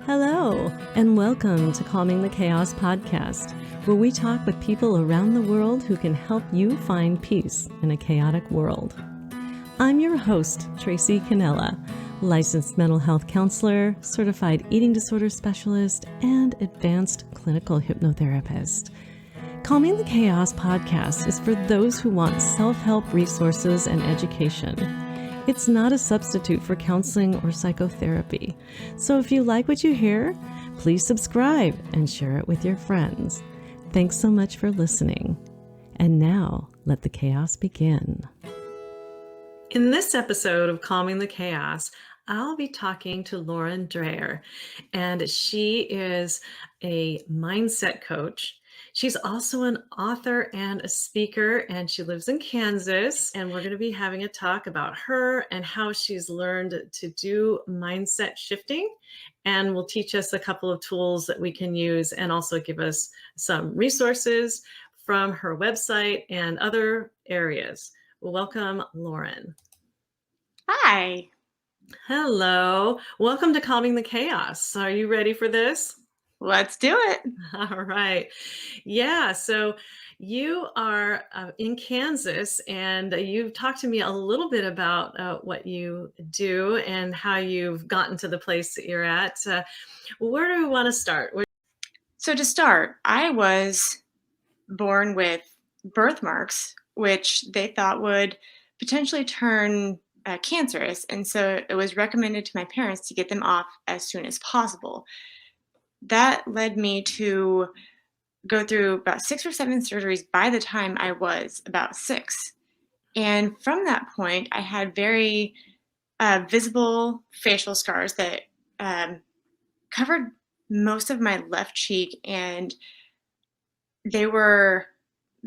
Hello, and welcome to Calming the Chaos podcast, where we talk with people around the world who can help you find peace in a chaotic world. I'm your host, Tracy Canella, licensed mental health counselor, certified eating disorder specialist, and advanced clinical hypnotherapist. Calming the Chaos podcast is for those who want self-help resources and education. It's not a substitute for counseling or psychotherapy. So if you like what you hear, please subscribe and share it with your friends. Thanks so much for listening. And now, let the chaos begin. In this episode of Calming the Chaos, I'll be talking to Lauren Dreher, and she is a mindset coach. She's also an author and a speaker, and she lives in Kansas. And we're going to be having a talk about her and how she's learned to do mindset shifting. And will teach us a couple of tools that we can use and also give us some resources from her website and other areas. Welcome, Lauren. Hi. Hello. Welcome to Calming the Chaos. Are you ready for this? Let's do it. All right. Yeah. So you are in Kansas, and you've talked to me a little bit about what you do and how you've gotten to the place that you're at. Where do we want to start? So to start, I was born with birthmarks, which they thought would potentially turn cancerous. And so it was recommended to my parents to get them off as soon as possible. That led me to go through about 6 or 7 surgeries by the time I was about 6. And from that point, I had very visible facial scars that covered most of my left cheek, and the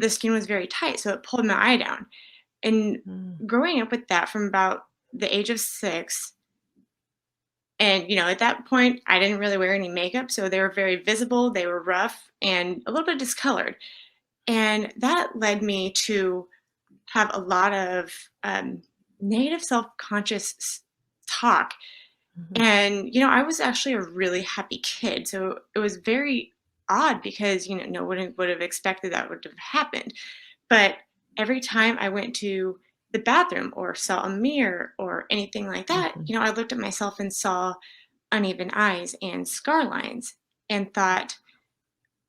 skin was very tight, so it pulled my eye down. And growing up with that from about the age of 6, and at that point, I didn't really wear any makeup, so they were very visible, they were rough, and a little bit discolored. And that led me to have a lot of negative self-conscious talk. And, I was actually a really happy kid. So it was very odd because, no one would have expected that would have happened. But every time I went to the bathroom or saw a mirror or anything like that, I looked at myself and saw uneven eyes and scar lines and thought,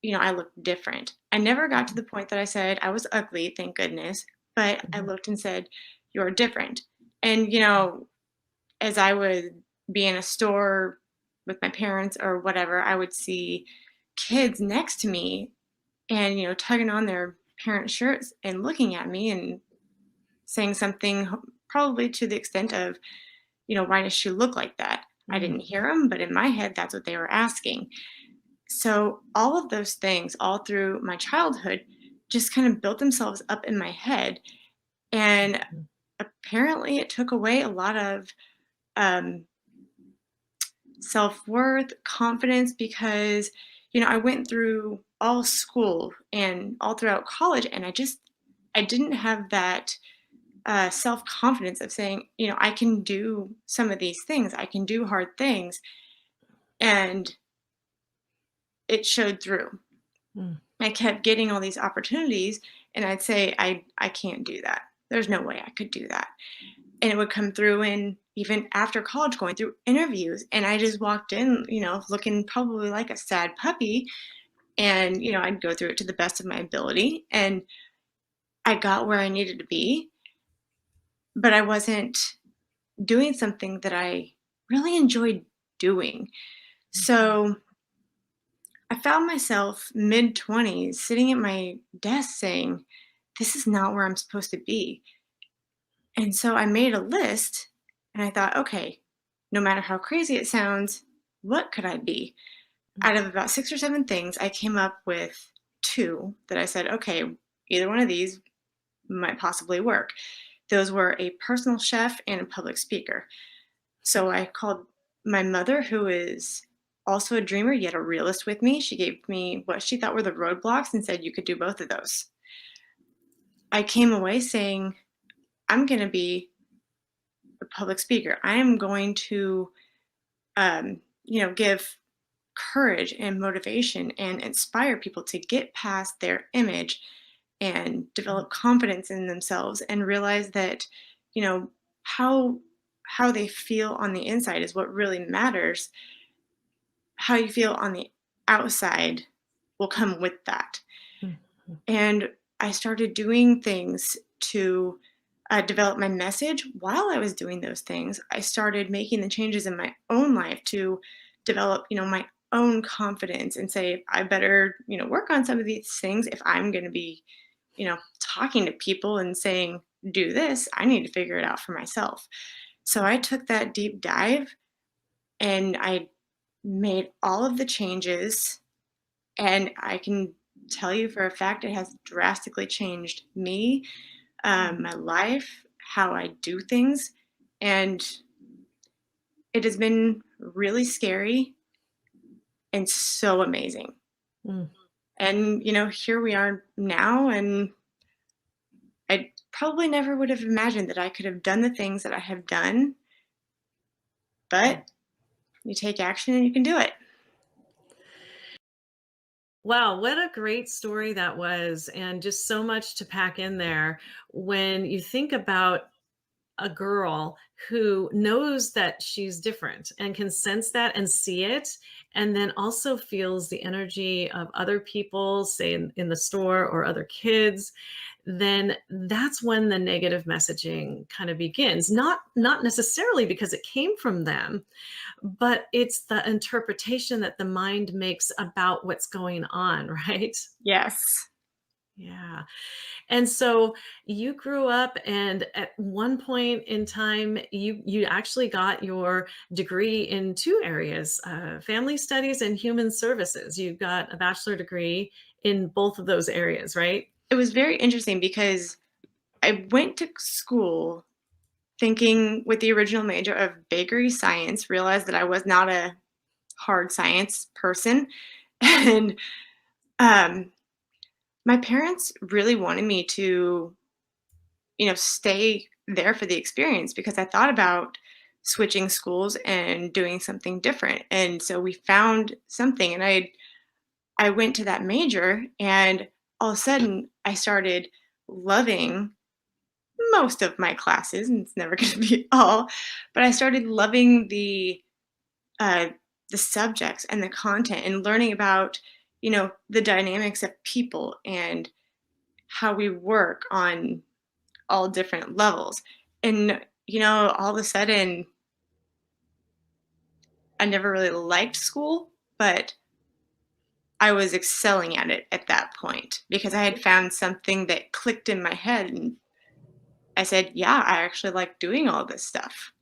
I looked different. I never got to the point that I said I was ugly, thank goodness, but I looked and said, you're different. And, as I would be in a store with my parents or whatever, I would see kids next to me and, tugging on their parents' shirts and looking at me and saying something probably to the extent of, why does she look like that? I didn't hear them, but in my head, that's what they were asking. So all of those things all through my childhood just kind of built themselves up in my head. And apparently it took away a lot of self-worth, confidence, because, I went through all school and all throughout college, and I didn't have that self-confidence of saying, I can do some of these things, I can do hard things. And it showed through. I kept getting all these opportunities, and I'd say, I can't do that. There's no way I could do that. And it would come through, and even after college, going through interviews, and I just walked in, looking probably like a sad puppy, and, I'd go through it to the best of my ability, and I got where I needed to be, but I wasn't doing something that I really enjoyed doing. So I found myself mid-20s sitting at my desk saying, this is not where I'm supposed to be. And so I made a list, and I thought, okay, no matter how crazy it sounds, what could I be? Out of about 6 or 7 things, I came up with 2 that I said, okay, either one of these might possibly work. Those were a personal chef and a public speaker. So I called my mother, who is also a dreamer, yet a realist with me. She gave me what she thought were the roadblocks and said, you could do both of those. I came away saying, I'm going to be a public speaker. I am going to, give courage and motivation and inspire people to get past their image and develop confidence in themselves and realize that, you know, how how they feel on the inside is what really matters. How you feel on the outside will come with that. Mhm. And I started doing things to develop my message. While I was doing those things, I started making the changes in my own life to develop, my own confidence and say, I better, work on some of these things if I'm going to be, talking to people and saying, do this, I need to figure it out for myself. So I took that deep dive and I made all of the changes, and I can tell you for a fact it has drastically changed me, my life, how I do things, and it has been really scary and so amazing. Mm. And, here we are now, and I probably never would have imagined that I could have done the things that I have done, but you take action and you can do it. Wow, what a great story that was, and just so much to pack in there when you think about a girl who knows that she's different and can sense that and see it, and then also feels the energy of other people, say in the store or other kids, then that's when the negative messaging kind of begins. Not necessarily because it came from them, but it's the interpretation that the mind makes about what's going on, right? Yes. Yeah. And so you grew up, and at one point in time you actually got your degree in two areas, family studies and human services. You got a bachelor degree in both of those areas, right? It was very interesting because I went to school thinking with the original major of bakery science, realized that I was not a hard science person. And um, my parents really wanted me to, stay there for the experience because I thought about switching schools and doing something different. And so we found something, and I went to that major, and all of a sudden I started loving most of my classes, and it's never going to be all, but I started loving uh, the subjects and the content and learning about, the dynamics of people and how we work on all different levels. And, all of a sudden, I never really liked school, but I was excelling at it at that point because I had found something that clicked in my head. And I said, yeah, I actually like doing all this stuff.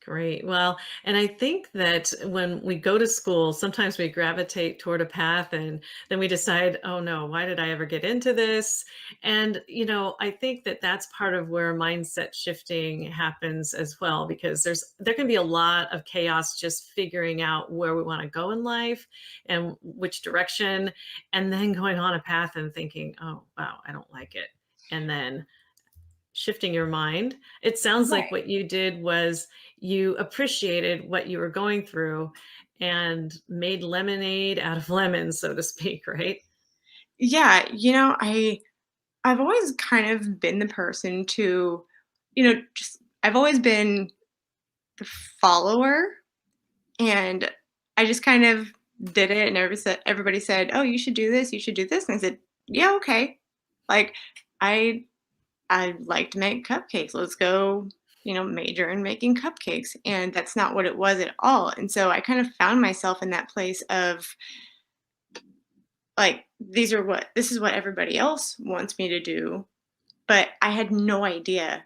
Great. Well, and I think that when we go to school, sometimes we gravitate toward a path and then we decide, oh no, why did I ever get into this? And, I think that that's part of where mindset shifting happens as well, because there can be a lot of chaos just figuring out where we want to go in life and which direction, and then going on a path and thinking, oh, wow, I don't like it. And then shifting your mind. It sounds like Right. what you did was you appreciated what you were going through and made lemonade out of lemons, so to speak, right? Yeah, I've always kind of been the person to, just I've always been the follower, and I just kind of did it, and everybody said, "Oh, you should do this, you should do this." And I said, "Yeah, okay." Like I I like to make cupcakes. Let's go, major in making cupcakes. And that's not what it was at all. And so I kind of found myself in that place of like, this is what everybody else wants me to do. But I had no idea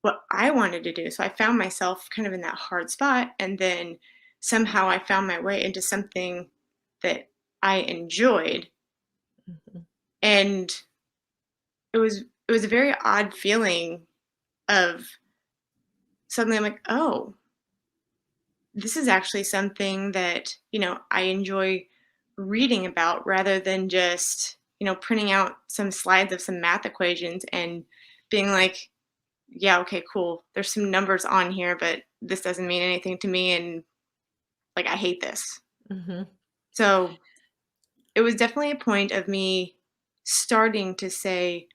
what I wanted to do. So I found myself kind of in that hard spot. And then somehow I found my way into something that I enjoyed. Mhm. And it was a very odd feeling of suddenly I'm like, oh, this is actually something that, I enjoy reading about rather than just, printing out some slides of some math equations and being like, yeah, okay, cool. There's some numbers on here, but this doesn't mean anything to me. And like, I hate this. Mhm. So it was definitely a point of me starting to say,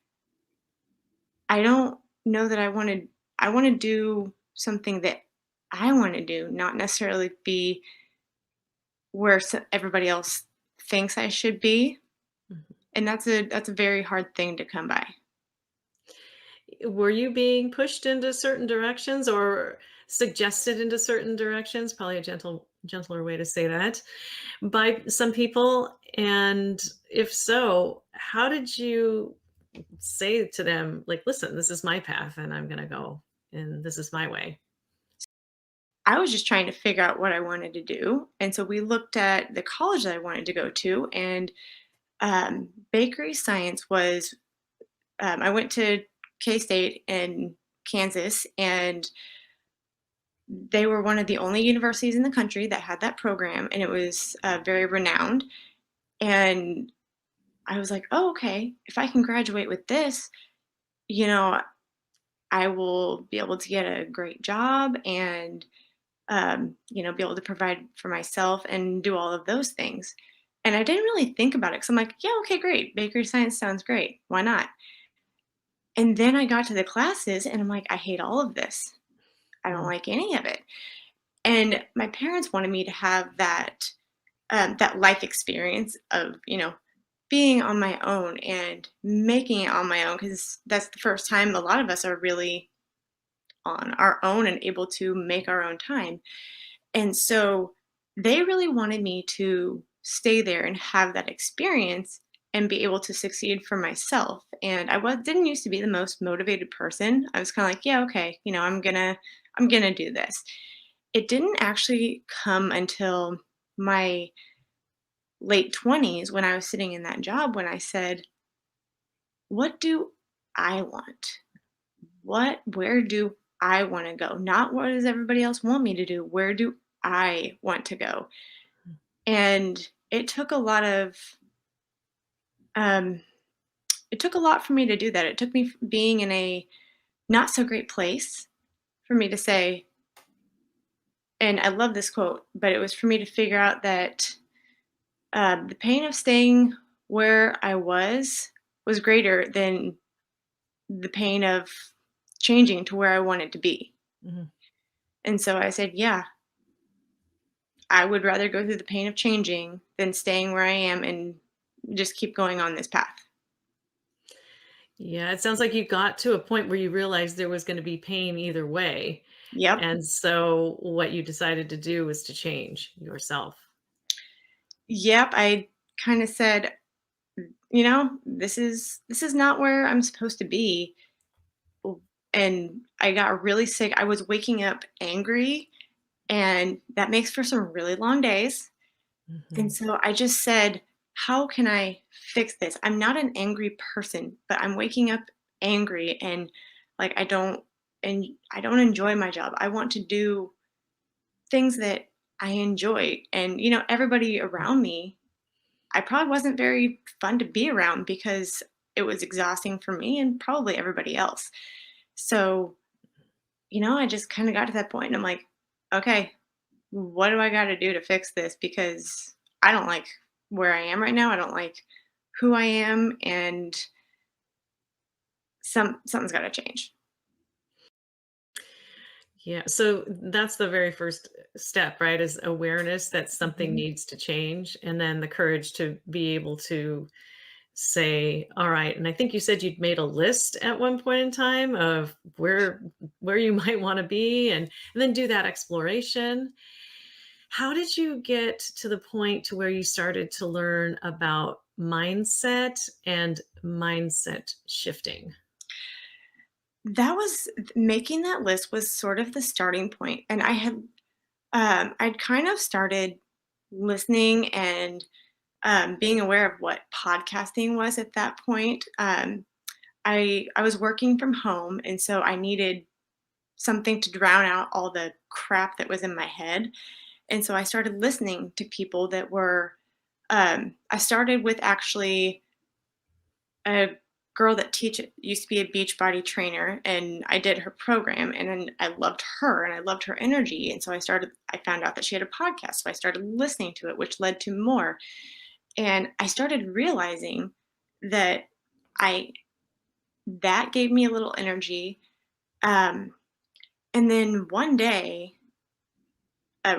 I don't know that I want to do something that I want to do, not necessarily be where everybody else thinks I should be. Mhm. And that's a very hard thing to come by. Were you being pushed into certain directions or suggested into certain directions? Probably a gentler way to say that, by some people, and if so, how did you say to them, like, "Listen, this is my path, and I'm gonna go, and this is my way"? I was just trying to figure out what I wanted to do. And so we looked at the college that I wanted to go to, and bakery science was, I went to K State in Kansas, and they were one of the only universities in the country that had that program, and it was very renowned. And I was like, oh, okay, if I can graduate with this, you know, I will be able to get a great job and, be able to provide for myself and do all of those things. And I didn't really think about it because I'm like, yeah, okay, great. Bakery science sounds great. Why not? And then I got to the classes and I'm like, I hate all of this. I don't Mm, like any of it. And my parents wanted me to have that life experience of, being on my own and making it on my own, because that's the first time a lot of us are really on our own and able to make our own time. And so they really wanted me to stay there and have that experience and be able to succeed for myself. And didn't used to be the most motivated person. I was kind of like, yeah, okay, I'm gonna do this. It didn't actually come until my late 20s when I was sitting in that job when I said, what do I want? Where do I want to go? Not what does everybody else want me to do? Where do I want to go? And um, it took a lot for me to do that. It took me being in a not so great place for me to say, and I love this quote, but it was for me to figure out that the pain of staying where I was greater than the pain of changing to where I wanted to be. mhm. And so I said, yeah, I would rather go through the pain of changing than staying where I am and just keep going on this path. Yeah, it sounds like you got to a point where you realized there was gonna be pain either way, Yep. and so what you decided to do was to change yourself. Yep. I kind of said, this is not where I'm supposed to be. And I got really sick. I was waking up angry, and that makes for some really long days. And Mhm. so I just said, how can I fix this? I'm not an angry person, but I'm waking up angry, and like I don't enjoy my job. I want to do things that I enjoy. And everybody around me, I probably wasn't very fun to be around because it was exhausting for me and probably everybody else. So, I just kind of got to that point and I'm like, okay, what do I got to do to fix this? Because I don't like where I am right now. I don't like who I am, and something's got to change. Yeah, so that's the very first step, right? Is awareness that something Mhm. needs to change, and then the courage to be able to say, "All right." And I think you said you'd made a list at one point in time of where you might want to be, and then do that exploration. How did you get to the point to where you started to learn about mindset and mindset shifting? Making that list was sort of the starting point, and I'd kind of started listening and being aware of what podcasting was at that point. I was working from home, and so I needed something to drown out all the crap that was in my head. And so I started listening to people that were. I started with actually a girl that used to be a Beachbody trainer, and I did her program, and then I loved her and I loved her energy. And so I found out that she had a podcast. So I started listening to it, which led to more. And I started realizing that I that gave me a little energy. Um, and then one day,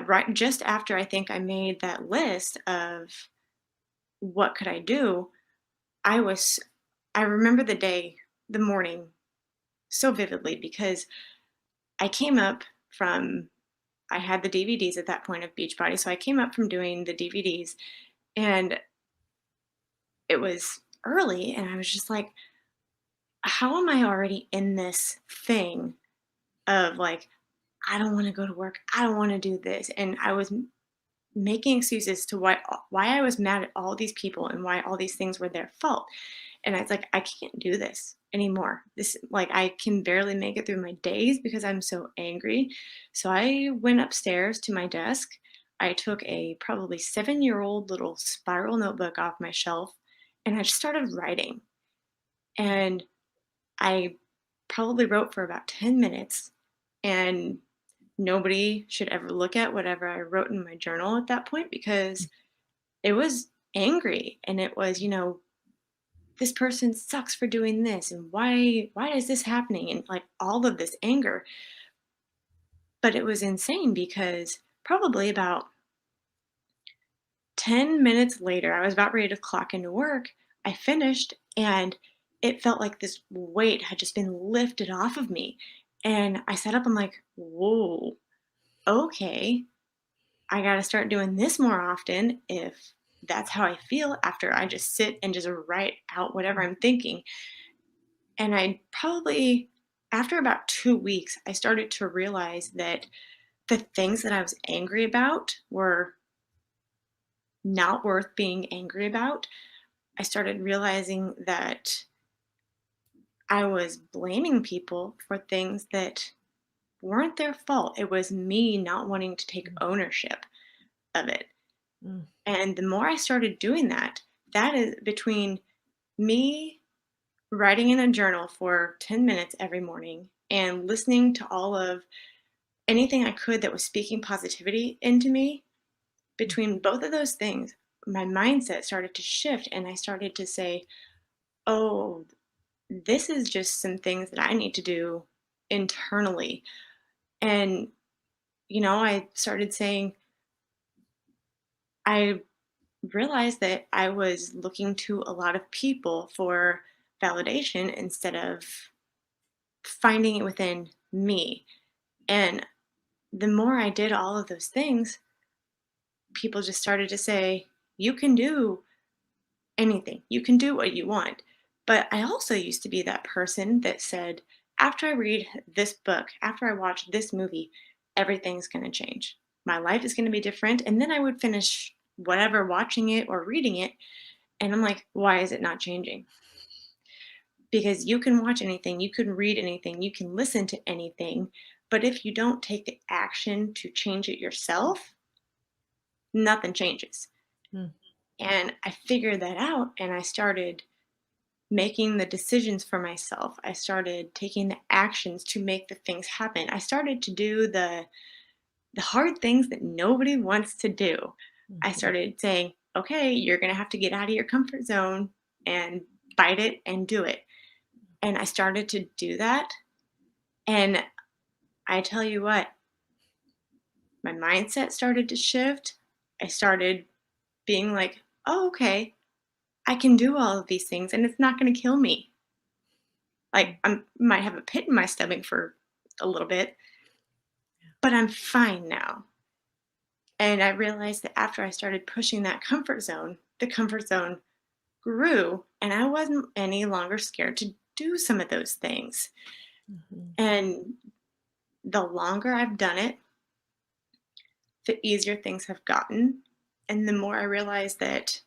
right just after I think I made that list of what could I do, I was I remember the morning so vividly because I came up from I had the DVDs at that point of Beachbody, so I came up from doing the DVDs, and it was early, and I was just like, how am I already in this thing of like, I don't want to go to work. I don't want to do this. And I was making excuses to why I was mad at all these people and why all these things were their fault. And I was like, I can't do this anymore. This like I can barely make it through my days because I'm so angry. So I went upstairs to my desk. I took a probably 7-year-old little spiral notebook off my shelf and I just started writing. And I probably wrote for about 10 minutes and nobody should ever look at whatever I wrote in my journal at that point because it was angry and it was, this person sucks for doing this and why is this happening and like all of this anger. But it was insane because probably about 10 minutes later, I was about ready to clock into work. I finished and it felt like this weight had just been lifted off of me. And I sat up, I'm like, whoa, okay, I got to start doing this more often if that's how I feel after I just sit and just write out whatever I'm thinking. And I probably, after about 2 weeks, I started to realize that the things that I was angry about were not worth being angry about. I started realizing that I was blaming people for things that weren't their fault. It was me not wanting to take ownership of it. Mm. And the more I started doing that, that is between me writing in a journal for 10 minutes every morning and listening to all of anything I could that was speaking positivity into me, between both of those things, my mindset started to shift and I started to say, oh, this is just some things that I need to do internally. And, I started saying, I realized that I was looking to a lot of people for validation instead of finding it within me. And the more I did all of those things, people just started to say, you can do anything, you can do what you want. But I also used to be that person that said, after I read this book, after I watch this movie, everything's going to change. My life is going to be different. And then I would finish whatever, watching it or reading it. And I'm like, why is it not changing? Because you can watch anything, you can read anything, you can listen to anything. But if you don't take the action to change it yourself, nothing changes. Mm. And I figured that out and I started making the decisions for myself. I started taking the actions to make the things happen. I started to do the hard things that nobody wants to do. I Mhm. started saying, "Okay, you're going to have to get out of your comfort zone and bite it and do it." And I started to do that. And I tell you what, my mindset started to shift. I started being like, "Oh, okay, I can do all of these things and it's not going to kill me." Like, I might have a pit in my stomach for a little bit, but I'm fine now. And I realized that after I started pushing that comfort zone, the comfort zone grew and I wasn't any longer scared to do some of those things. Mhm. And the longer I've done it, the easier things have gotten. And the more I realize that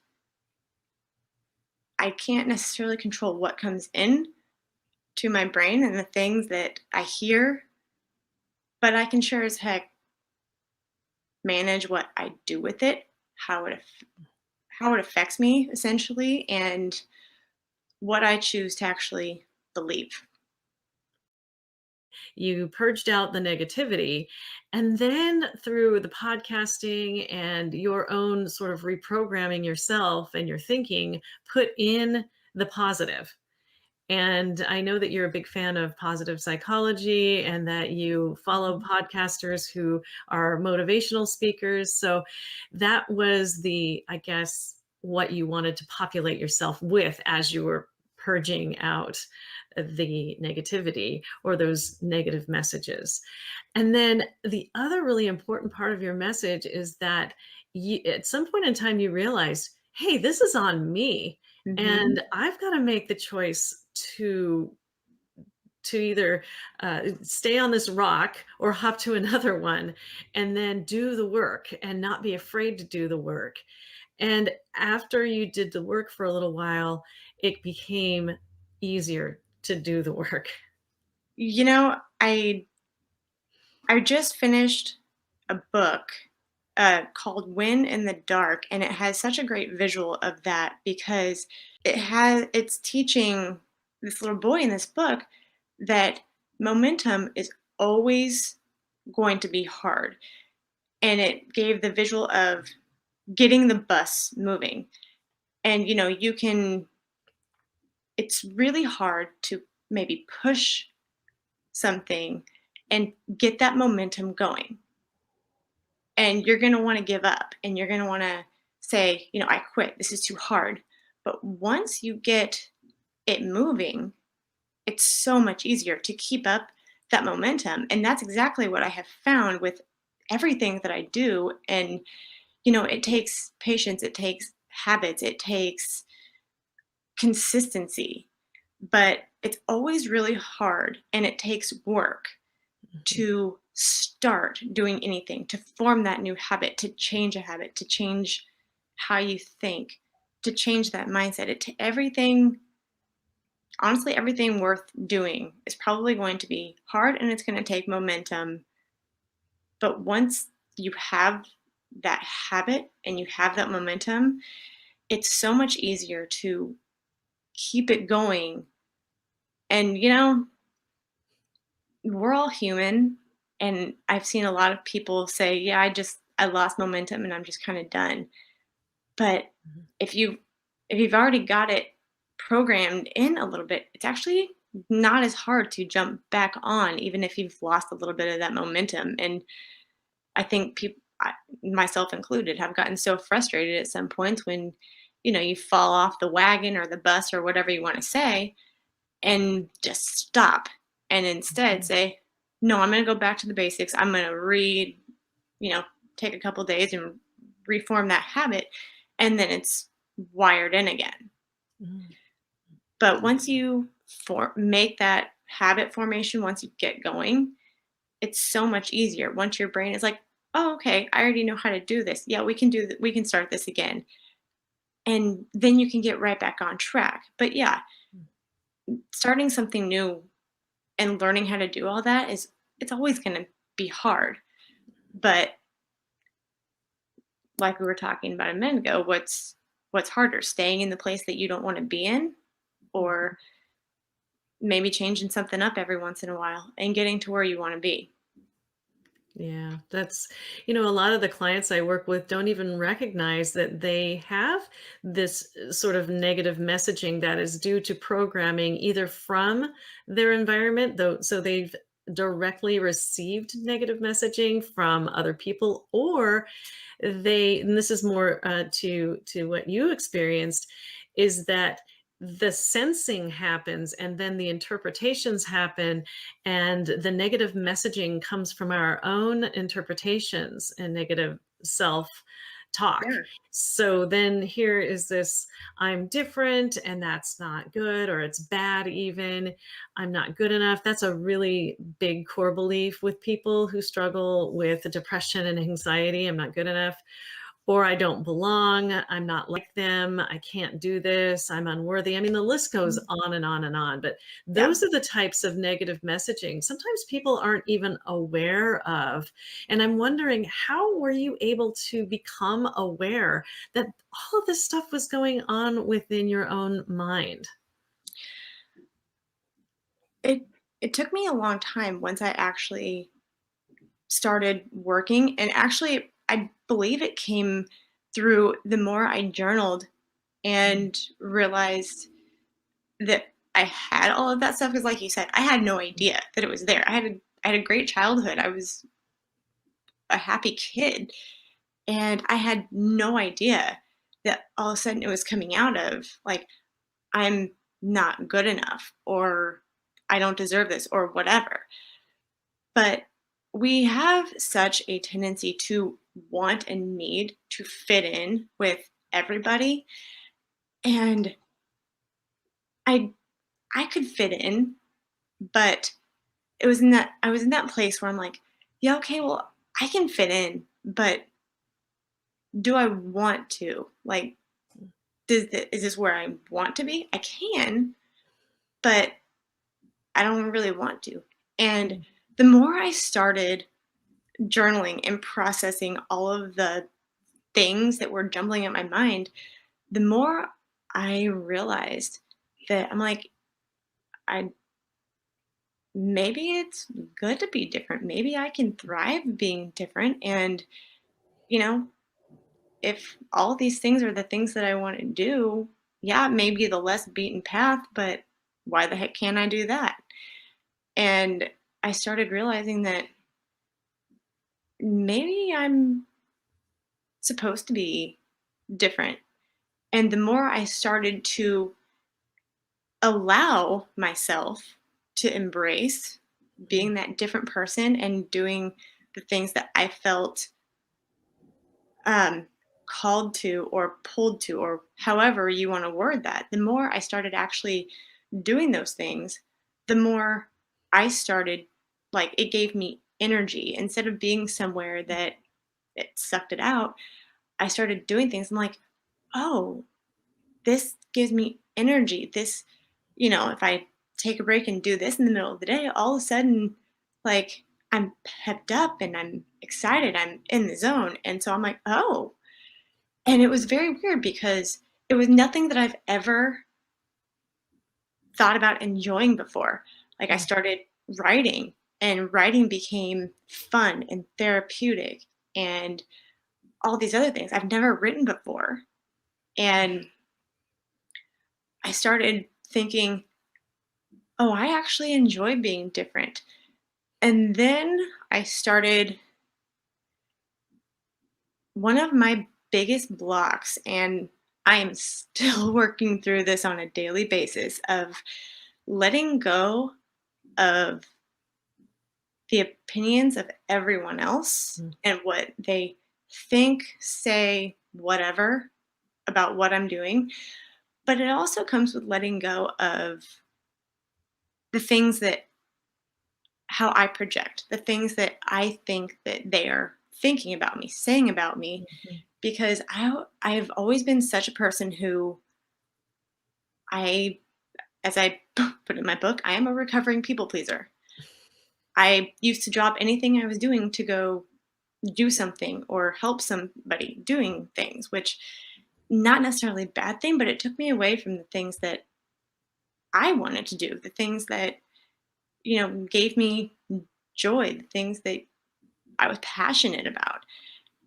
I can't necessarily control what comes in to my brain and the things that I hear, but I can sure as heck manage what I do with it, how it affects me essentially, and what I choose to actually believe. You purged out the negativity. And then through the podcasting and your own sort of reprogramming yourself and your thinking, put in the positive. And I know that you're a big fan of positive psychology and that you follow Mhm. podcasters who are motivational speakers. So that was I guess, what you wanted to populate yourself with as you were purging out the negativity or those negative messages. And then the other really important part of your message is that at some point in time, you realized, hey, this is on me. Mhm. And I've got to make the choice to either stay on this rock or hop to another one and then do the work and not be afraid to do the work. And after you did the work for a little while, it became easier to do the work. You know, I just finished a book called Win in the Dark, and it has such a great visual of that because it's teaching this little boy in this book that momentum is always going to be hard. And it gave the visual of getting the bus moving. And it's really hard to maybe push something and get that momentum going. And you're going to want to give up and you're going to want to say, I quit. This is too hard. But once you get it moving, it's so much easier to keep up that momentum. And that's exactly what I have found with everything that I do. And, it takes patience, it takes habits, it takes consistency, but it's always really hard and it takes work Mhm. to start doing anything, to form that new habit, to change a habit, to change how you think, to change that mindset. Everything, honestly, everything worth doing is probably going to be hard and it's going to take momentum. But once you have that habit and you have that momentum, it's so much easier to keep it going. And, we're all human. And I've seen a lot of people say, yeah, I lost momentum and I'm just kind of done. But Mhm. if you if you've already got it programmed in a little bit, it's actually not as hard to jump back on, even if you've lost a little bit of that momentum. And I think people, myself included, have gotten so frustrated at some points when, you fall off the wagon or the bus or whatever you want to say, and just stop and instead Mhm. say, no, I'm going to go back to the basics. I'm going to you know, take a couple days and reform that habit. And then it's wired in again. Mhm. But once you make that habit formation, once you get going, it's so much easier. Once your brain is like, oh, okay, I already know how to do this. Yeah, we can do that. We can start this again. And then you can get right back on track. But yeah, starting something new and learning how to do all that it's always going to be hard. But like we were talking about a minute ago, what's harder, staying in the place that you don't want to be in, Mhm. or maybe changing something up every once in a while and getting to where you want to be? Yeah, a lot of the clients I work with don't even recognize that they have this sort of negative messaging that is due to programming either from their environment, though, so they've directly received negative messaging from other people, or and this is more to what you experienced, is that the sensing happens and then the interpretations happen, and the negative messaging comes from our own interpretations and negative self talk. Yeah. So then here is this, I'm different and that's not good, or it's bad, even I'm not good enough. That's a really big core belief with people who struggle with depression and anxiety. I'm not good enough, or I don't belong, I'm not like them, I can't do this, I'm unworthy. I mean, the list goes Mhm. on and on and on. But Yeah. those are the types of negative messaging sometimes people aren't even aware of. And I'm wondering, how were you able to become aware that all of this stuff was going on within your own mind? It it took me a long time once I actually started working, and actually, I believe it came through the more I journaled Mm. and realized that I had all of that stuff. Because, like you said, I had no idea that it was there. I had a great childhood. I was a happy kid, and I had no idea that all of a sudden it was coming out of, like, I'm not good enough, or I don't deserve this, or whatever. But we have such a tendency to want and need to fit in with everybody. And I I could fit in, but I was in that place where I'm like, yeah, okay, well, I can fit in, but do I want to? Like, is this where I want to be? I can, but I don't really want to. And Mm. the more I started journaling and processing all of the things that were jumbling in my mind, the more I realized that I'm like, I maybe it's good to be different. Maybe I can thrive being different. And, you know, if all these things are the things that I want to do, yeah, maybe the less beaten path, but why the heck can't I do that? And I started realizing that maybe I'm supposed to be different. And the more I started to allow myself to embrace Mm. being that different person and doing the things that I felt um, called to or pulled to, or however you want to word that, the more I started actually doing those things, the more I started, like, it gave me energy instead of being somewhere that it sucked it out. I started doing things. I'm like, oh, this gives me energy. This, if I take a break and do this in the middle of the day, all of a sudden, like, I'm pepped up and I'm excited. I'm in the zone. And so I'm like, oh. And it was very weird because it was nothing that I've ever thought about enjoying before. Like, I Mm. started writing, and writing became fun and therapeutic and all these other things. I've never written before. And I started thinking, oh, I actually enjoy being different. And then I started one of my biggest blocks, and I am still working through this on a daily basis, of letting go of the opinions of everyone else Mm. and what they think, say, whatever about what I'm doing. But it also comes with letting go of the things that how I project, the things that I think that they are thinking about me, saying about me, Mhm. because I've always been such a person who I as I put in my book, I am a recovering people pleaser. I used to drop anything I was doing to go do something or help somebody doing things, which not necessarily a bad thing, but it took me away from the things that I wanted to do, the things that, gave me joy, the things that I was passionate about.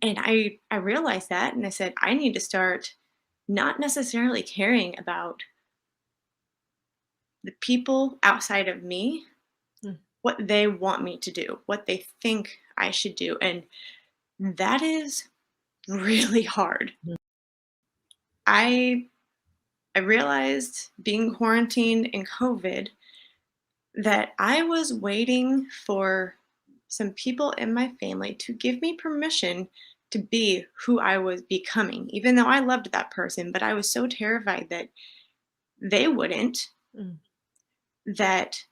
And I realized that, and I said, I need to start not necessarily caring about the people outside of me, Mm. what they want me to do, what they think I should do. And that is really hard. Mm. I I realized being quarantined in COVID that I was waiting for some people in my family to give me permission to be who I was becoming, even though I loved that person. But I was so terrified that they wouldn't, Mm. that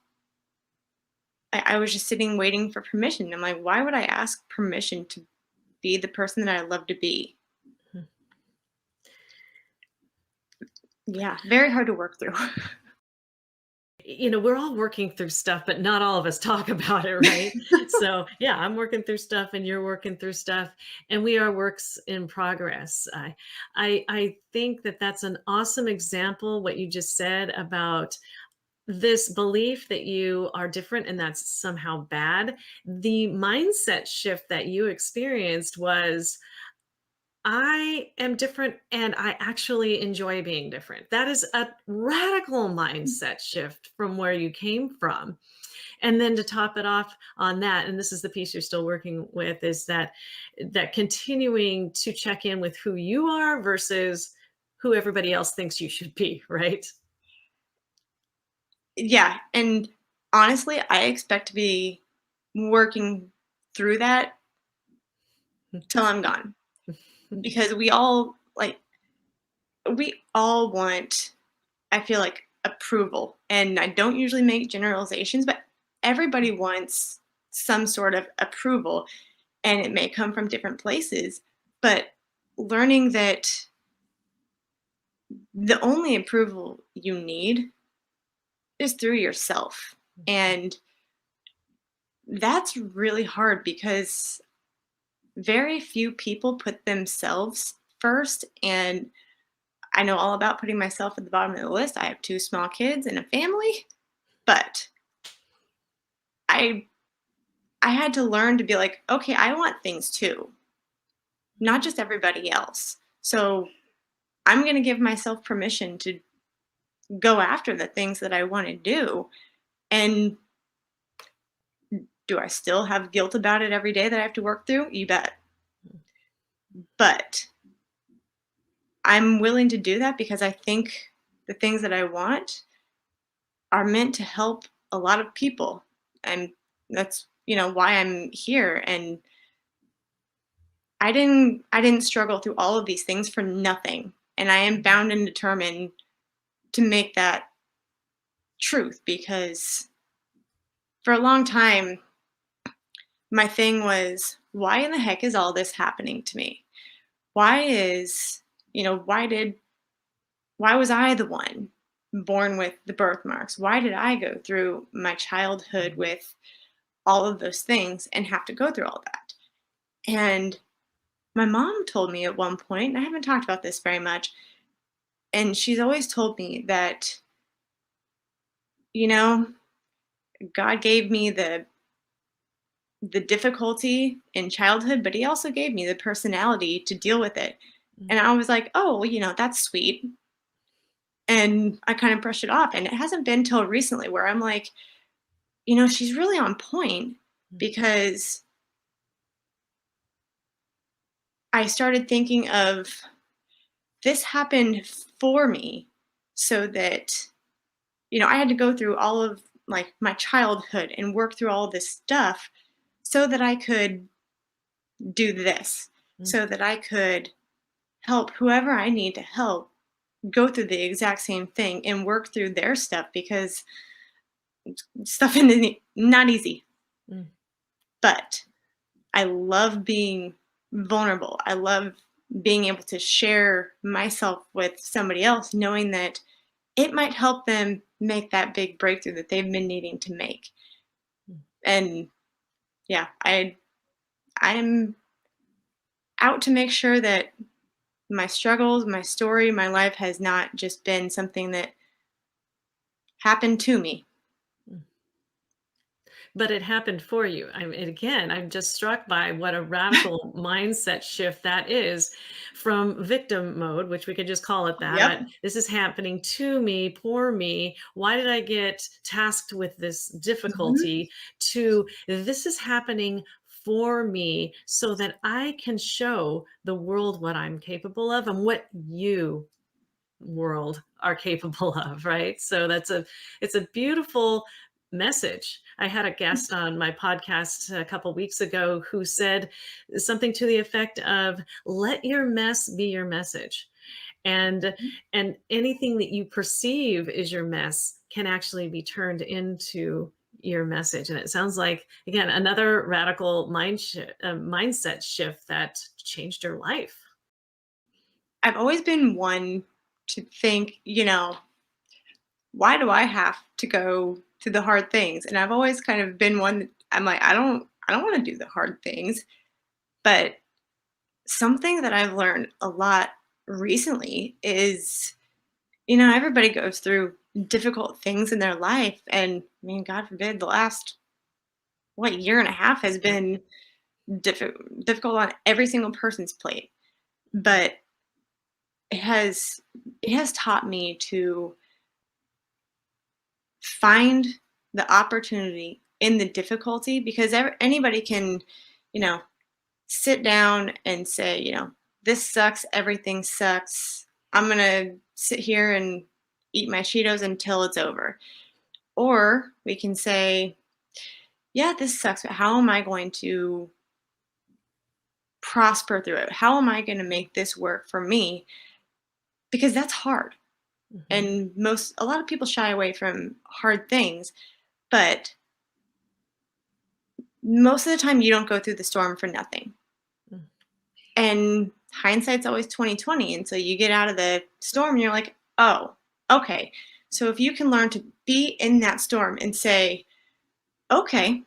I was just sitting waiting for permission. I'm like, why would I ask permission to be the person that I love to be? Mm. Yeah, very hard to work through. We're all working through stuff, but not all of us talk about it, right? So, yeah, I'm working through stuff and you're working through stuff, and we are works in progress. I think that that's an awesome example, what you just said about this belief that you are different and that's somehow bad, the mindset shift that you experienced was, I am different and I actually enjoy being different. That is a radical mindset shift from where you came from. And then to top it off on that, and this is the piece you're still working with, is that continuing to check in with who you are versus who everybody else thinks you should be, right? Yeah, and honestly, I expect to be working through that till I'm gone because we all want, I feel like, approval. And I don't usually make generalizations, but everybody wants some sort of approval, and it may come from different places. But learning that the only approval you need is through yourself. And that's really hard because very few people put themselves first. And I know all about putting myself at the bottom of the list. I have two small kids and a family, but I I had to learn to be like, okay, I want things too, not just everybody else. So I'm going to give myself permission to go after the things that I want to do. And do I still have guilt about it every day that I have to work through? You bet. But I'm willing to do that because I think the things that I want are meant to help a lot of people. And that's, why I'm here. And I didn't struggle through all of these things for nothing. And I am bound and determined to make that truth because for a long time my thing was, why in the heck is all this happening to me? Why is, you know, why was I the one born with the birthmarks? Why did I go through my childhood with all of those things and have to go through all that? And my mom told me at one point, and I haven't talked about this very much, and she's always told me that, you know, God gave me the difficulty in childhood, but he also gave me the personality to deal with it. Mm. And I was like, oh, well, that's sweet. And I kind of brushed it off. And it hasn't been till recently where I'm like, she's really on point because I started thinking of this happened for me so that, I had to go through all of like my childhood and work through all this stuff so that I could do this, Mm. so that I could help whoever I need to help go through the exact same thing and work through their stuff because stuff is not easy. Mm. But I love being vulnerable. I love being able to share myself with somebody else, knowing that it might help them make that big breakthrough that they've been needing to make. Mm. And yeah, I'm out to make sure that my struggles, my story, my life has not just been something that happened to me. Mm. But it happened for you. Again, I'm just struck by what a radical mindset shift that is from victim mode, which we could just call it that. Yep. This is happening to me, poor me. Why did I get tasked with this Mhm. difficulty? To this is happening for me so that I can show the world what I'm capable of and what you world are capable of, right? So it's a beautiful message. I had a guest on my podcast a couple weeks ago who said something to the effect of, let your mess be your message. and and anything that you perceive is your mess can actually be turned into your message. And it sounds like, again, another radical mindset shift that changed your life. I've always been one to think, why do I have to go to the hard things? And I've always kind of been one that I'm like, I don't want to do the hard things. But something that I've learned a lot recently is, everybody goes through difficult things in their life. And I mean, God forbid, the last, year and a half has been difficult on every single person's plate. But it has it has taught me to find the opportunity in the difficulty, because anybody can, you know, sit down and say, this sucks, everything sucks. I'm going to sit here and eat my Cheetos until it's over. Or we can say, yeah, this sucks, but how am I going to prosper through it? How am I going to make this work for me? Because that's hard. Mhm. And a lot of people shy away from hard things, but most of the time you don't go through the storm for nothing. Mm. And hindsight's always 2020. And so you get out of the storm and you're like, oh, okay. So if you can learn to be in that storm and say, okay,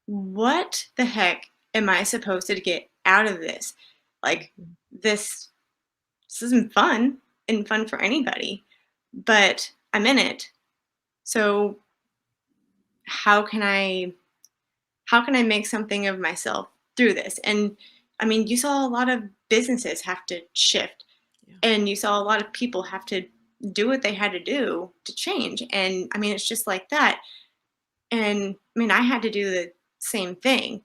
what the heck am I supposed to get out of this? Like Mhm. this isn't fun and fun for anybody, but I'm in it. So how can I make something of myself through this? And I mean, you saw a lot of businesses have to shift, Yeah. and you saw a lot of people have to do what they had to do to change. And I mean, it's just like that. And I mean, I had to do the same thing,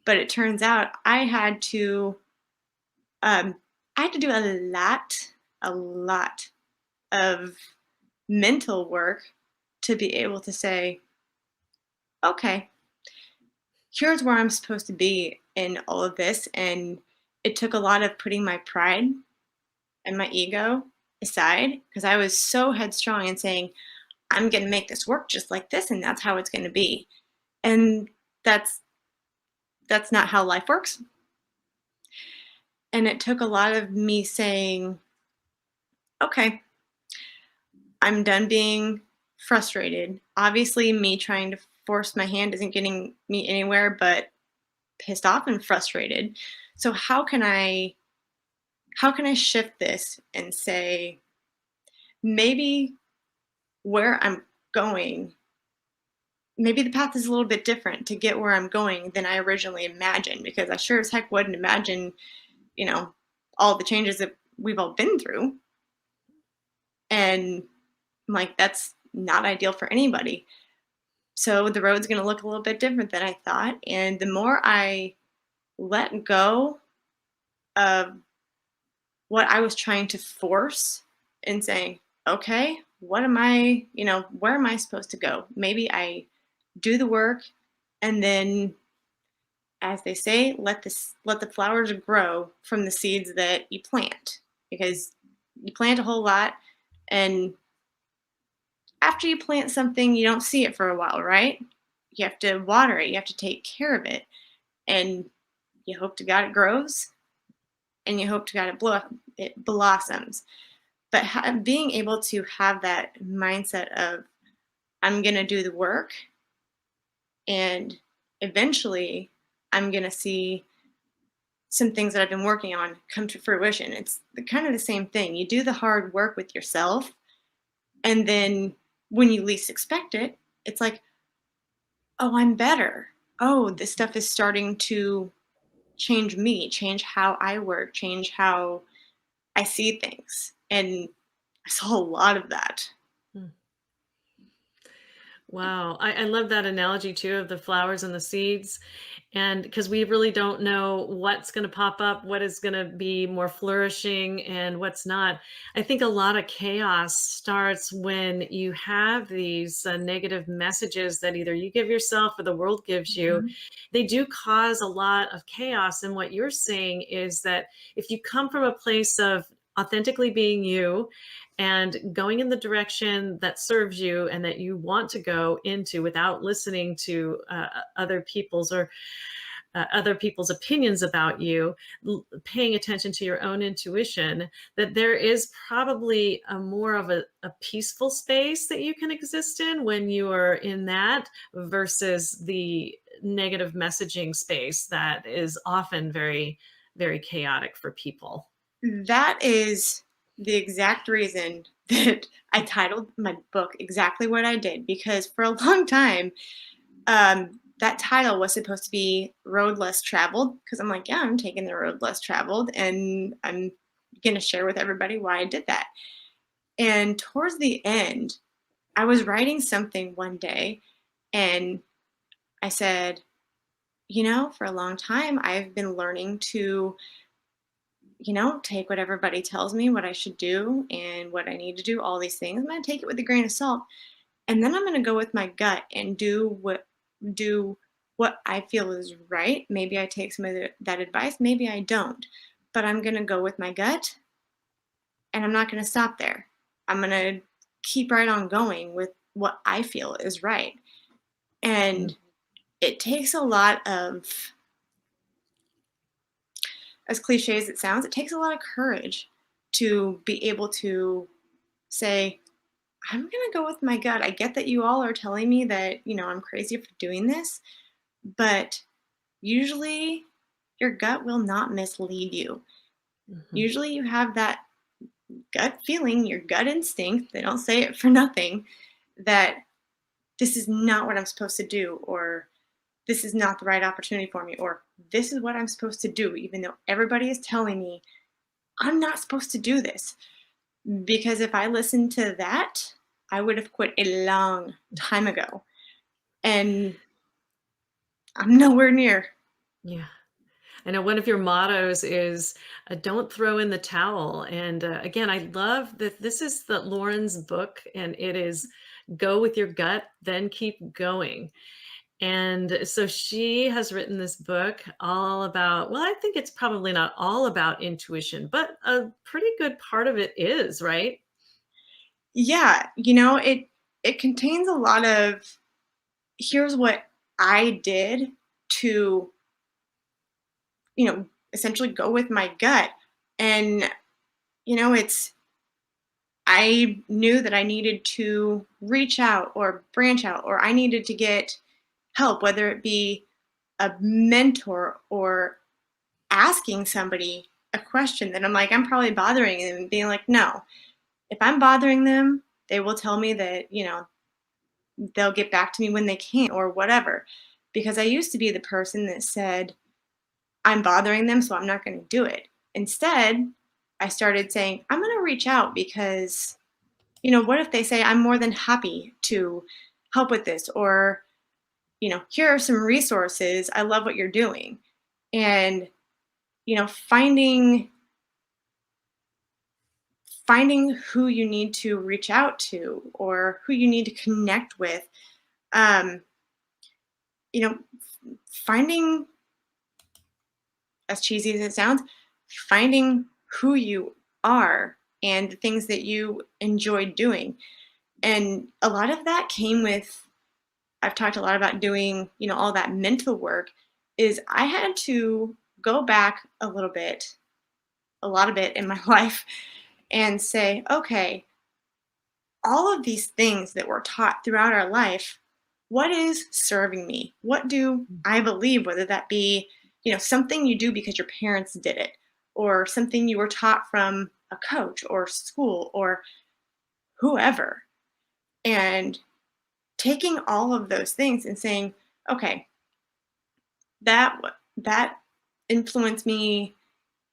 but it turns out um, I had to do a lot of mental work to be able to say, okay, here's where I'm supposed to be in all of this. And it took a lot of putting my pride and my ego aside, because I was so headstrong and saying, I'm going to make this work just like this, and that's how it's going to be. And that's not how life works. And it took a lot of me saying, okay, I'm done being frustrated. Obviously, me trying to force my hand isn't getting me anywhere but pissed off and frustrated. So how can I shift this and say, maybe where I'm going, maybe the path is a little bit different to get where I'm going than I originally imagined, because I sure as heck wouldn't imagine, you know, all the changes that we've all been through. And I'm like, that's not ideal for anybody. So the road's going to look a little bit different than I thought. And the more I let go of what I was trying to force and saying, okay, what am I, where am I supposed to go? Maybe I do the work, and then, as they say, let the flowers grow from the seeds that you plant, because you plant a whole lot, and after you plant something, you don't see it for a while, right? You have to water it, you have to take care of it, and you hope to God it grows, and you hope to God it blossoms. But being able to have that mindset of, I'm going to do the work, and eventually I'm going to see some things that I've been working on come to fruition. It's kind of the same thing. You do the hard work with yourself, and then when you least expect it, it's like, oh, I'm better. Oh, this stuff is starting to change me, change how I work, change how I see things. And I saw a lot of that. Mm. Wow. I love that analogy too of the flowers and the seeds. And because we really don't know what's going to pop up, what is going to be more flourishing and what's not. I think a lot of chaos starts when you have these negative messages that either you give yourself or the world gives you. Mhm. They do cause a lot of chaos. And what you're saying is that if you come from a place of authentically being you and going in the direction that serves you and that you want to go into without listening to other people's opinions about you, paying attention to your own intuition, that there is probably a more of a peaceful space that you can exist in when you are in that versus the negative messaging space that is often very, very chaotic for people. That is the exact reason that I titled my book exactly what I did, because for a long time, that title was supposed to be Road Less Traveled, because I'm like, yeah, I'm taking the road less traveled, and I'm going to share with everybody why I did that. And towards the end, I was writing something one day, and I said, for a long time, I've been learning to, take what everybody tells me what I should do and what I need to do, all these things. I'm going to take it with a grain of salt. And then I'm going to go with my gut and do what I feel is right. Maybe I take some of that advice, maybe I don't. But I'm going to go with my gut, and I'm not going to stop there. I'm going to keep right on going with what I feel is right. And it takes a lot of, as cliche as it sounds, it takes a lot of courage to be able to say, I'm going to go with my gut. I get that you all are telling me that, I'm crazy for doing this, but usually your gut will not mislead you. Usually you have that gut feeling, your gut instinct, they don't say it for nothing, that this is not what I'm supposed to do, or this is not the right opportunity for me, or this is what I'm supposed to do, even though everybody is telling me I'm not supposed to do this. Because if I listened to that, I would have quit a long time ago. And I'm nowhere near. Yeah. I know one of your mottos is don't throw in the towel. And again, I love that this is the Lauren's book, and it is go with your gut, then keep going. And so she has written this book all about, well, I think it's probably not all about intuition, but a pretty good part of it is, right? Yeah, it contains a lot of, here's what I did to, essentially go with my gut. And it's, I knew that I needed to reach out or branch out, or I needed to get help, whether it be a mentor or asking somebody a question that I'm like, I'm probably bothering them, and being like, no, if I'm bothering them, they will tell me that, they'll get back to me when they can, or whatever. Because I used to be the person that said, I'm bothering them, so I'm not going to do it. Instead, I started saying, I'm going to reach out because, what if they say, I'm more than happy to help with this? Or, here are some resources. I love what you're doing. And, finding who you need to reach out to or who you need to connect with. Um, you know, finding, as cheesy as it sounds, finding who you are and the things that you enjoy doing. And a lot of that came with, I've talked a lot about doing, all that mental work, is I had to go back a lot of it in my life, and say, okay, all of these things that we're taught throughout our life, what is serving me? What do I believe, whether that be, something you do because your parents did it, or something you were taught from a coach or school or whoever. And taking all of those things and saying, okay, that that influenced me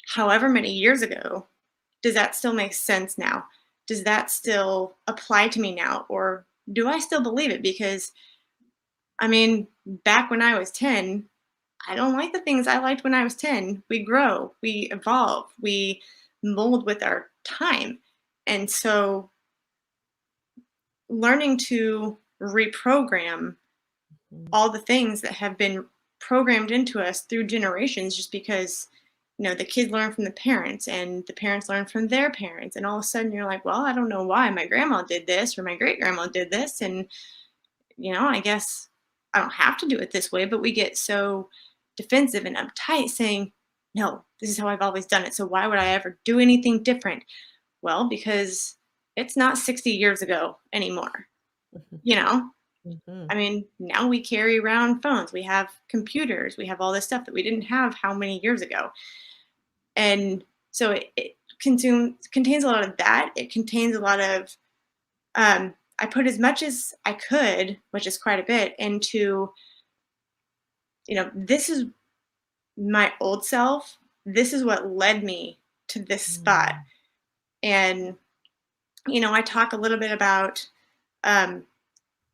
however many years ago. Does that still make sense now? Does that still apply to me now? Or do I still believe it? Because, I mean, back when I was 10, I don't like the things I liked when I was 10. We grow, we evolve, we mold with our time. And so learning to reprogram all the things that have been programmed into us through generations, just because the kids learn from the parents and the parents learn from their parents, and all of a sudden you're like, well, I don't know why my grandma did this or my great grandma did this, and I guess I don't have to do it this way. But we get so defensive and uptight, saying, no, this is how I've always done it, so why would I ever do anything different? Well, because it's not 60 years ago anymore. you know Mhm. I mean, now we carry around phones, we have computers, we have all this stuff that we didn't have how many years ago. And so contains a lot of that. It contains a lot of, I put as much as I could, which is quite a bit, into, this is my old self. This is what led me to this spot. And, I talk a little bit about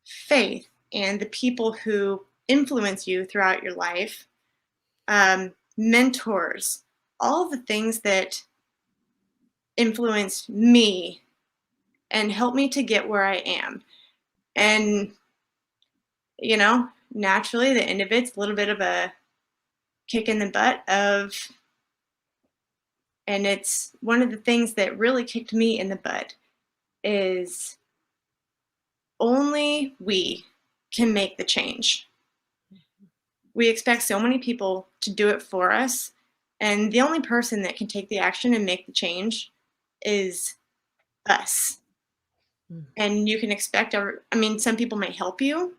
faith and the people who influence you throughout your life, mentors, all the things that influenced me and helped me to get where I am. And, naturally, the end of it's a little bit of a kick in the butt and it's one of the things that really kicked me in the butt is only we can make the change. We expect so many people to do it for us, and the only person that can take the action and make the change is us. And you can expect some people may help you,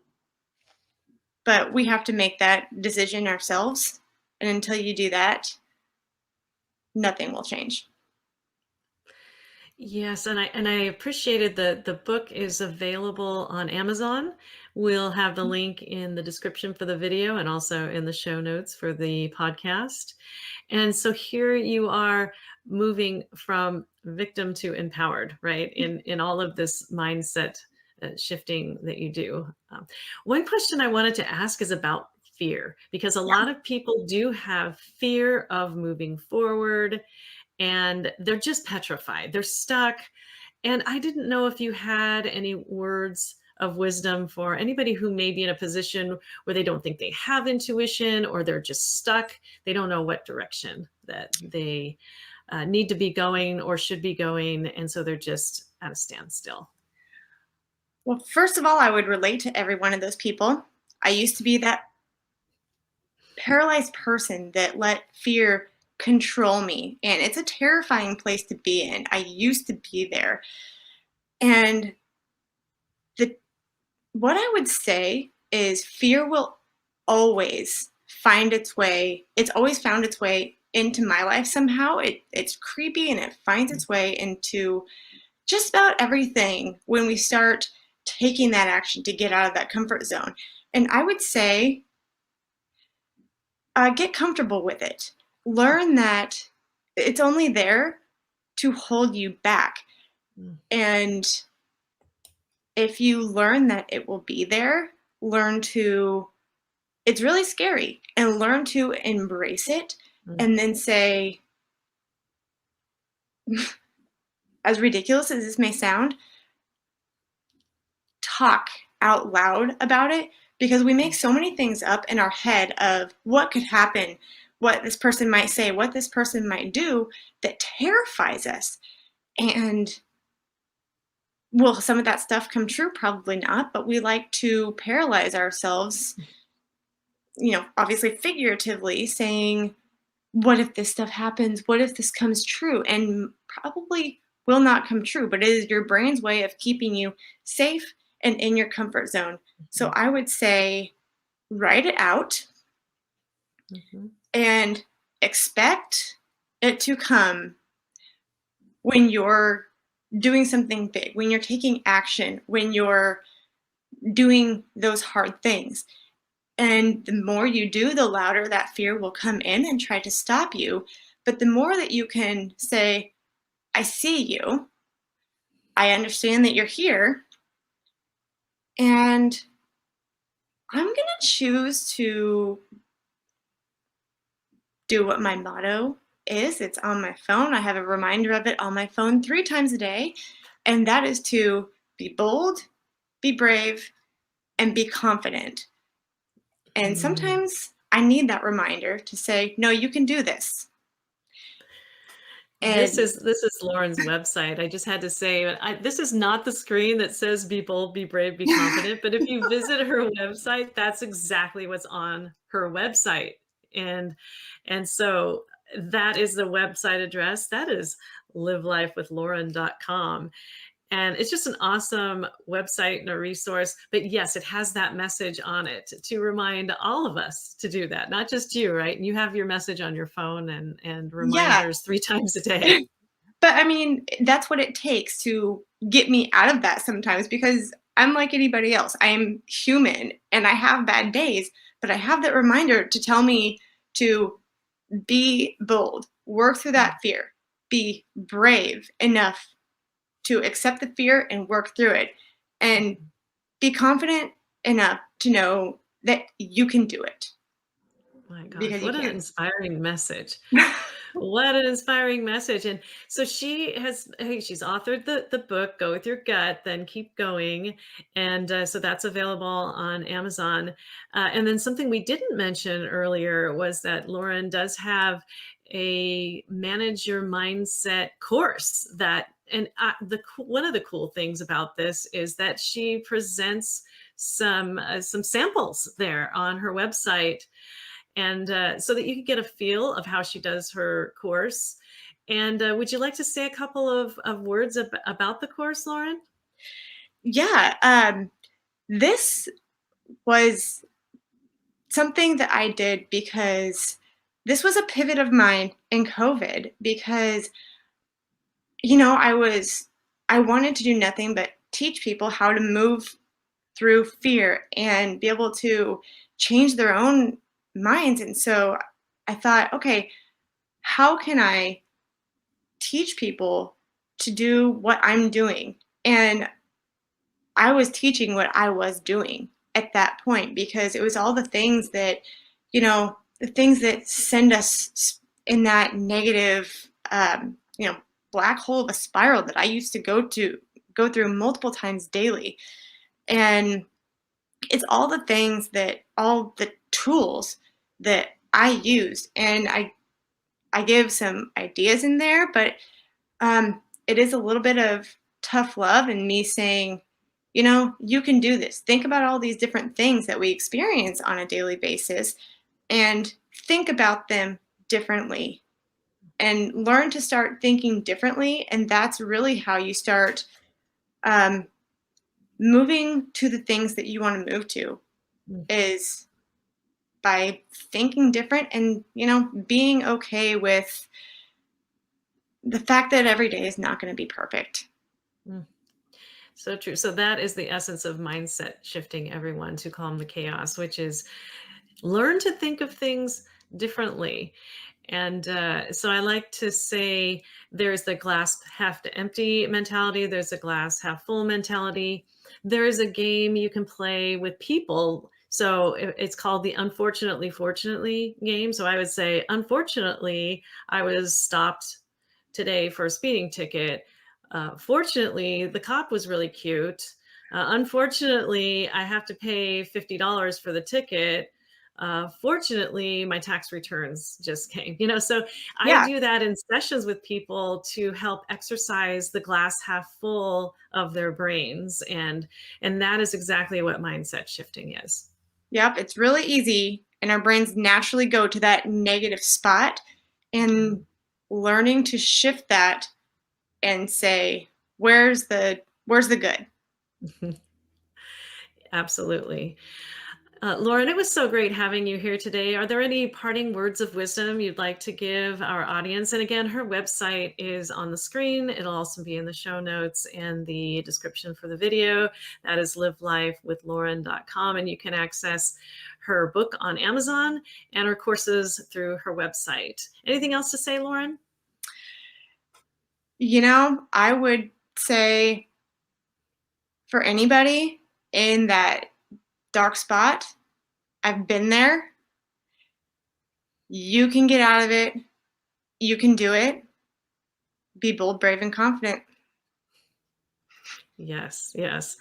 but we have to make that decision ourselves. And until you do that, nothing will change. Yes, and I appreciated the book is available on Amazon. We'll have the link in the description for the video and also in the show notes for the podcast. And so here you are moving from victim to empowered, right? In all of this mindset shifting that you do. One question I wanted to ask is about fear, because a lot of people do have fear of moving forward and they're just petrified. They're stuck. And I didn't know if you had any words of wisdom for anybody who may be in a position where they don't think they have intuition or they're just stuck. They don't know what direction that they need to be going or should be going. And so they're just at a standstill. Well, first of all, I would relate to every one of those people. I used to be that paralyzed person that let fear control me. And it's a terrifying place to be in. I used to be there. And what I would say is fear will always find its way. It's always found its way into my life somehow. It's creepy and it finds its way into just about everything when we start taking that action to get out of that comfort zone. And I would say, get comfortable with it. Learn that it's only there to hold you back. And if you learn that it will be there, it's really scary, and learn to embrace it and then say, as ridiculous as this may sound, talk out loud about it, because we make so many things up in our head of what could happen, what this person might say, what this person might do, that terrifies us. And will some of that stuff come true? Probably not, but we like to paralyze ourselves, obviously figuratively, saying, what if this stuff happens? What if this comes true? And probably will not come true, but it is your brain's way of keeping you safe and in your comfort zone. So I would say, write it out and expect it to come when you're doing something big, when you're taking action, when you're doing those hard things. And the more you do, the louder that fear will come in and try to stop you. But the more that you can say, I see you, I understand that you're here, and I'm going to choose to do what my motto is. It's on my phone. I have a reminder of it on my phone 3 times a day. And that is to be bold, be brave, and be confident. And sometimes I need that reminder to say, no, you can do this. And this is Lauren's website. I just had to say, this is not the screen that says be bold, be brave, be confident. But if you visit her website, that's exactly what's on her website. And so that is the website address. That is livelifewithlauren.com. And it's just an awesome website and a resource. But yes, it has that message on it to remind all of us to do that, not just you, right? And you have your message on your phone and reminders 3 times a day. But I mean, that's what it takes to get me out of that sometimes because I'm like anybody else. I am human and I have bad days, but I have that reminder to tell me to be bold, work through that fear, be brave enough to accept the fear and work through it, and be confident enough to know that you can do it My gosh, because you what an can. inspiring message. What an inspiring message. And so she's authored the book, Go With Your Gut, then Keep Going. And so that's available on Amazon. And then something we didn't mention earlier was that Lauren does have a Manage Your Mindset course and one of the cool things about this is that she presents some samples there on her website, and so that you can get a feel of how she does her course. And would you like to say a couple of words about the course, Lauren? Yeah, this was something that I did because this was a pivot of mine in COVID because I wanted to do nothing but teach people how to move through fear and be able to change their own minds. And so I thought, okay, how can I teach people to do what I'm doing? And I was teaching what I was doing at that point because it was all the things that send us in that negative, black hole of a spiral that I used to go through multiple times daily. And it's all the tools that I use. And I give some ideas in there, but it is a little bit of tough love and me saying, you can do this. Think about all these different things that we experience on a daily basis and think about them differently and learn to start thinking differently. And that's really how you start um, moving to the things that you want to move to Mm. is by thinking different and, being okay with the fact that every day is not going to be perfect. Mm. So true. So that is the essence of mindset shifting, everyone, to calm the chaos, which is learn to think of things differently. And so I like to say there's the glass half to empty mentality, there's a glass half full mentality. There is a game you can play with people. So it's called the unfortunately fortunately game. So I would say, unfortunately, I was stopped today for a speeding ticket. Fortunately, the cop was really cute. Unfortunately, I have to pay $50 for the ticket. Fortunately, my tax returns just came, so I Yeah. do that in sessions with people to help exercise the glass half full of their brains. And that is exactly what mindset shifting is. Yep. It's really easy. And our brains naturally go to that negative spot and learning to shift that and say, where's the good? Absolutely. Lauren, it was so great having you here today. Are there any parting words of wisdom you'd like to give our audience? And again, her website is on the screen. It'll also be in the show notes and the description for the video. That is livelifewithlauren.com. And you can access her book on Amazon and her courses through her website. Anything else to say, Lauren? I would say for anybody in that dark spot, I've been there. You can get out of it. You can do it. Be bold, brave, and confident. Yes, yes.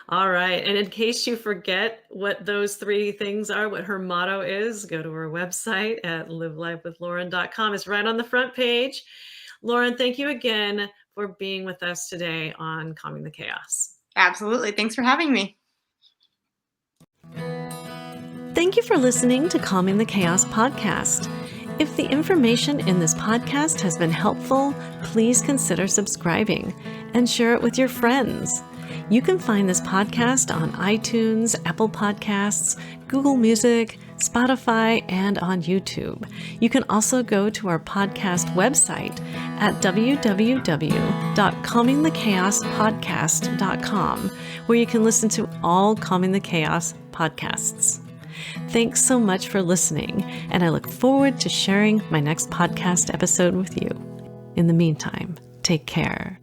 All right. And in case you forget what those three things are, what her motto is, go to her website at livelifewithlauren.com. It's right on the front page. Lauren, thank you again for being with us today on Calming the Chaos. Absolutely. Thanks for having me. Thank you for listening to Calming the Chaos podcast. If the information in this podcast has been helpful, please consider subscribing and share it with your friends. You can find this podcast on iTunes, Apple Podcasts, Google Music, Spotify, and on YouTube. You can also go to our podcast website at www.calmingthechaospodcast.com, where you can listen to all Calming the Chaos podcasts. Thanks so much for listening, and I look forward to sharing my next podcast episode with you. In the meantime, take care.